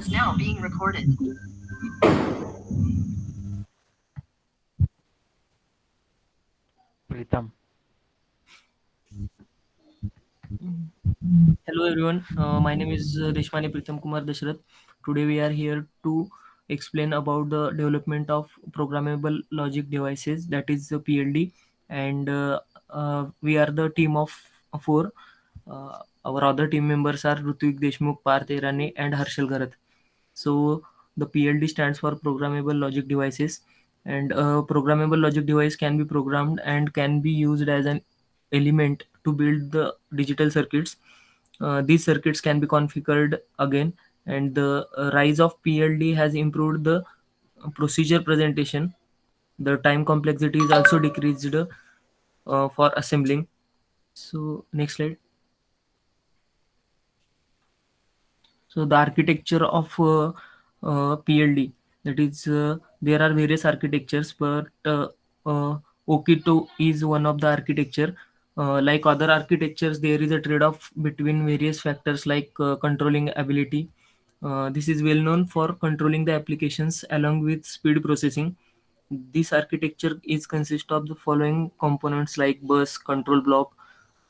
is now being recorded. Pritam. Hello everyone, my name is Deshmani Pritham Kumar Dashrath. Today we are here to explain about the development of programmable logic devices, that is PLD, and we are the team of four. Our other team members are Rutvik Deshmukh, Parth Irani, and Harshal Garath. So the PLD stands for programmable logic devices, and a programmable logic device can be programmed and can be used as an element to build the digital circuits. These circuits can be configured again, and the rise of PLD has improved the procedure presentation. The time complexity is also decreased for assembling. So next slide. So the architecture of PLD, that is, there are various architectures, but Okito is one of the architecture. Like other architectures, there is a trade-off between various factors like controlling ability. This is well known for controlling the applications along with speed processing. This architecture is consist of the following components like bus, control block,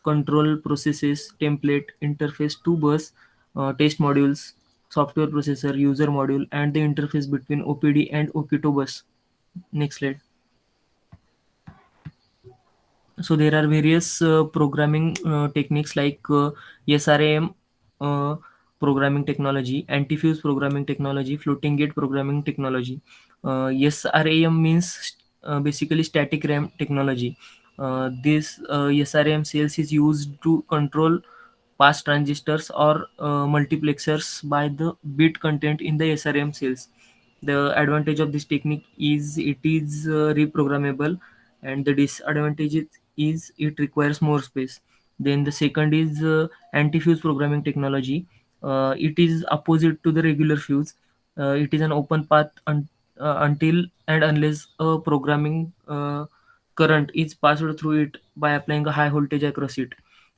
control processes, template, interface to bus, test modules, software processor, user module, and the interface between OPD and Okito bus. Next slide. So there are various programming techniques like SRAM uh, programming technology, anti-fuse programming technology, floating gate programming technology. SRAM means basically static RAM technology. This SRAM cells is used to control pass transistors or multiplexers by the bit content in the SRAM cells. The advantage of this technique is it is reprogrammable, and the disadvantage is it requires more space. Then the second is anti-fuse programming technology. It is opposite to the regular fuse. It is an open path until and unless a programming current is passed through it by applying a high voltage across it.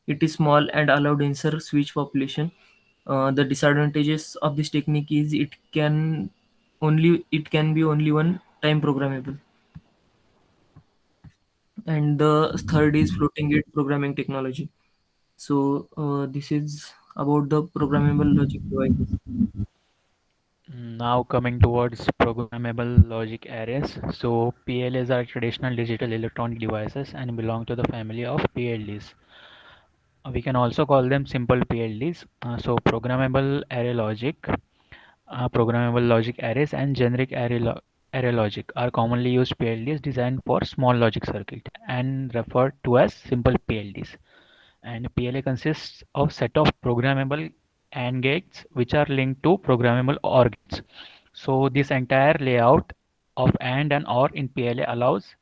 It is small and allow denser switch population. The disadvantages of this technique is it can be only one time programmable. And the third is floating gate programming technology. So this is about the programmable logic devices. Now coming towards programmable logic arrays. So PLAs are traditional digital electronic devices and belong to the family of PLDs. We can also call them simple PLDs. So programmable logic arrays and generic array logic are commonly used PLDs designed for small logic circuit and referred to as simple PLDs. And PLA consists of set of programmable AND gates which are linked to programmable OR gates. So this entire layout of AND and OR in PLA allows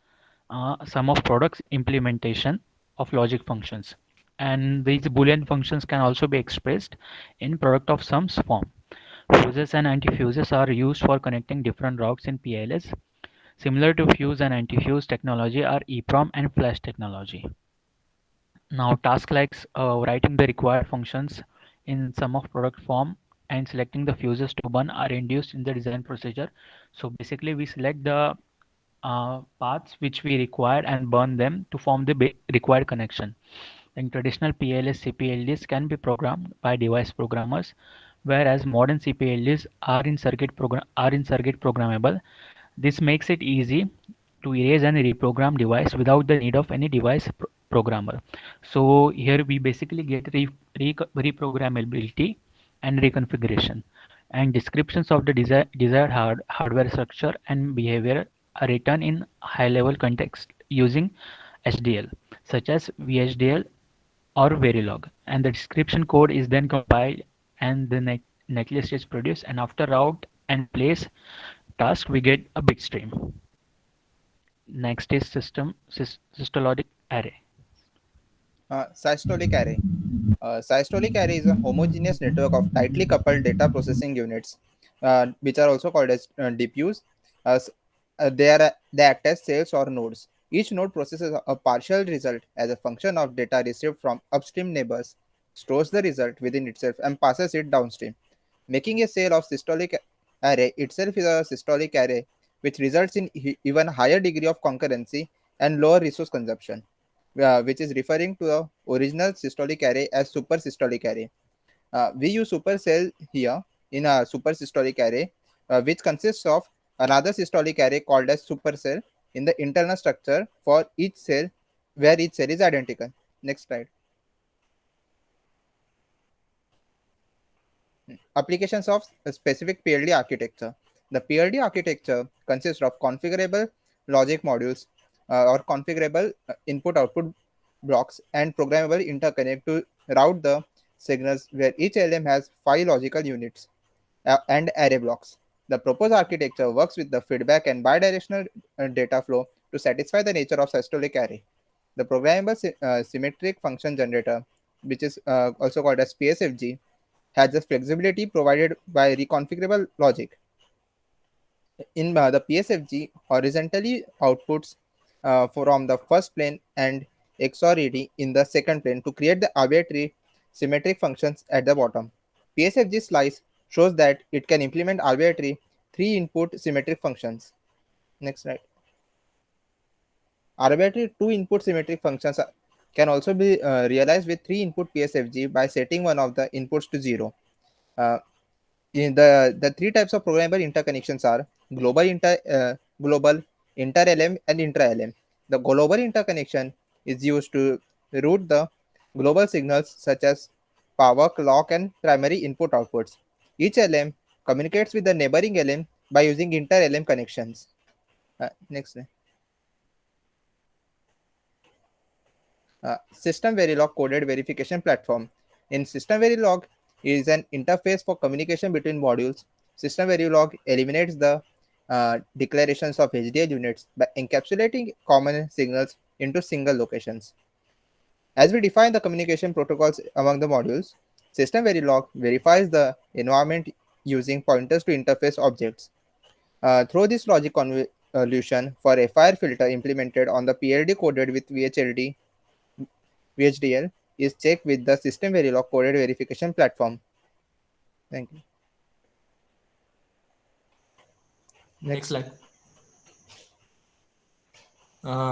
sum of products implementation of logic functions. And these Boolean functions can also be expressed in product of sums form. Fuses and antifuses are used for connecting different routes in PLS. Similar to fuse and antifuse technology are EEPROM and flash technology. Now tasks like writing the required functions in sum of product form and selecting the fuses to burn are induced in the design procedure. So basically we select the paths which we require and burn them to form the required connection. In traditional PLS CPLDs can be programmed by device programmers, whereas modern CPLDs are in circuit programmable. This makes it easy to erase and reprogram device without the need of any device programmer. So here we basically get reprogrammability and reconfiguration, and descriptions of the desired hardware structure and behavior are written in high level context using HDL, such as VHDL or Verilog, and the description code is then compiled and the netlist is produced, and after route and place task we get a bit stream. Next is systolic array. Systolic array. Systolic array is a homogeneous network of tightly coupled data processing units, which are also called as DPUs. As they act as cells or nodes. Each node processes a partial result as a function of data received from upstream neighbors, stores the result within itself, and passes it downstream. making a cell of systolic array itself is a systolic array, which results in even higher degree of concurrency and lower resource consumption, which is referring to the original systolic array as supersystolic array. We use supercell here in a supersystolic array, which consists of another systolic array called as supercell in the internal structure for each cell, where each cell is identical. Next slide. Applications of a specific PLD architecture. The PLD architecture consists of configurable logic modules or configurable input-output blocks and programmable interconnect to route the signals, where each LM has 5 logical units and array blocks. The proposed architecture works with the feedback and bidirectional data flow to satisfy the nature of systolic array. The programmable symmetric function generator, which is also called as PSFG, has the flexibility provided by reconfigurable logic. In the PSFG, horizontally outputs from the first plane and XOR ED in the second plane to create the arbitrary symmetric functions at the bottom. PSFG slice shows that it can implement arbitrary 3-input symmetric functions. Next slide. Arbitrary 2-input symmetric functions can also be realized with 3-input PSFG by setting one of the inputs to 0. In the 3 types of programmable interconnections are global, inter-LM, and intra-LM. The global interconnection is used to route the global signals such as power, clock, and primary input outputs. Each LM communicates with the neighboring LM by using inter-LM connections. Next. System Verilog coded verification platform. In System Verilog is an interface for communication between modules. System Verilog eliminates the declarations of HDL units by encapsulating common signals into single locations. As we define the communication protocols among the modules, System Verilog verifies the environment using pointers to interface objects. Through this logic convolution for FIR filter implemented on the PLD coded with VHDL is checked with the System Verilog coded verification platform. Thank you. Next slide.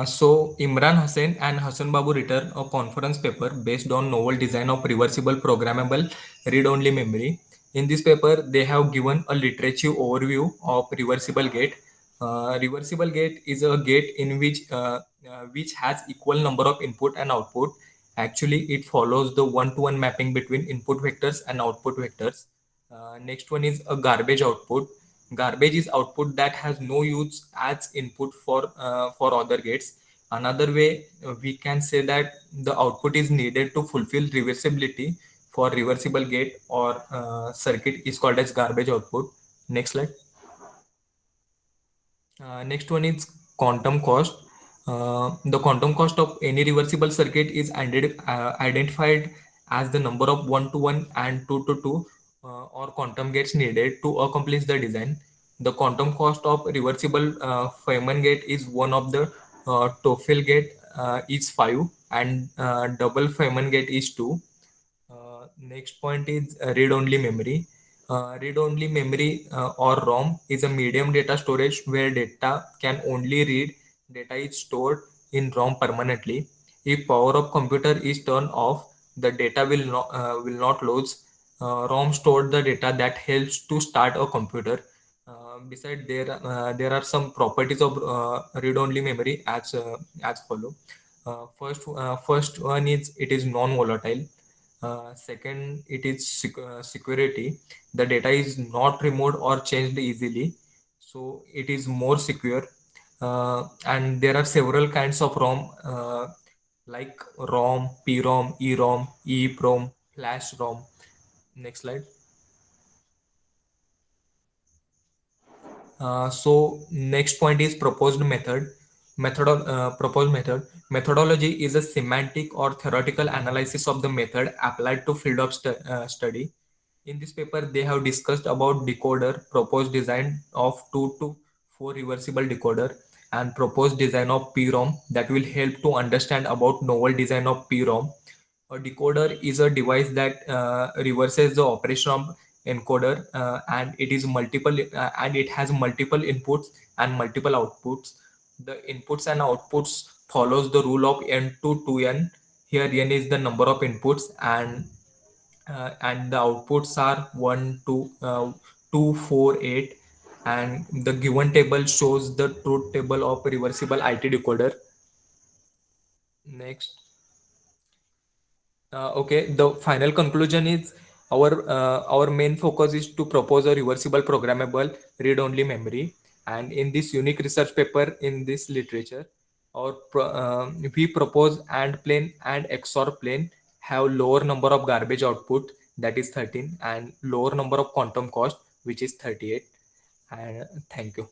So Imran Hussain and Hassan Babu written a conference paper based on novel design of reversible programmable read-only memory. In this paper, they have given a literature overview of reversible gate. Reversible gate is a gate in which has equal number of input and output. Actually, it follows the one-to-one mapping between input vectors and output vectors. Next one is a garbage output. Garbage is output that has no use as input for other gates. Another way we can say that the output is needed to fulfill reversibility for reversible gate or circuit is called as garbage output. Next slide. Next one is quantum cost. The quantum cost of any reversible circuit is identified as the number of 1 to 1 and 2 to 2 or quantum gates needed to accomplish the design. The quantum cost of reversible Feynman gate is one of the TOEFL gate is 5 and double Feynman gate is 2. Next point is read-only memory. Read-only memory or ROM is a medium data storage where data can only read. Data is stored in ROM permanently. If power of computer is turned off, the data will not load. ROM stored the data that helps to start a computer. Besides, there are some properties of read-only memory as follow. First one is it is non-volatile. Second, it is security. The data is not removed or changed easily, so it is more secure. And there are several kinds of ROM like ROM, PROM, EROM, EEPROM, Flash ROM. Next slide. So next point is proposed method. Proposed method. Methodology is a semantic or theoretical analysis of the method applied to field of study. In this paper, they have discussed about decoder, proposed design of 2 to 4 reversible decoder, and proposed design of PROM that will help to understand about novel design of PROM. A decoder is a device that reverses the operation of encoder, and it is multiple and it has multiple inputs and multiple outputs. The inputs and outputs follows the rule of n to 2n. Here n is the number of inputs, and the outputs are 1 2 2 4 8, and the given table shows the truth table of reversible IT decoder. Next. Okay, the final conclusion is our main focus is to propose a reversible programmable read-only memory, and in this unique research paper in this literature, we propose AND plane and XOR plane have lower number of garbage output, that is 13, and lower number of quantum cost, which is 38. And thank you.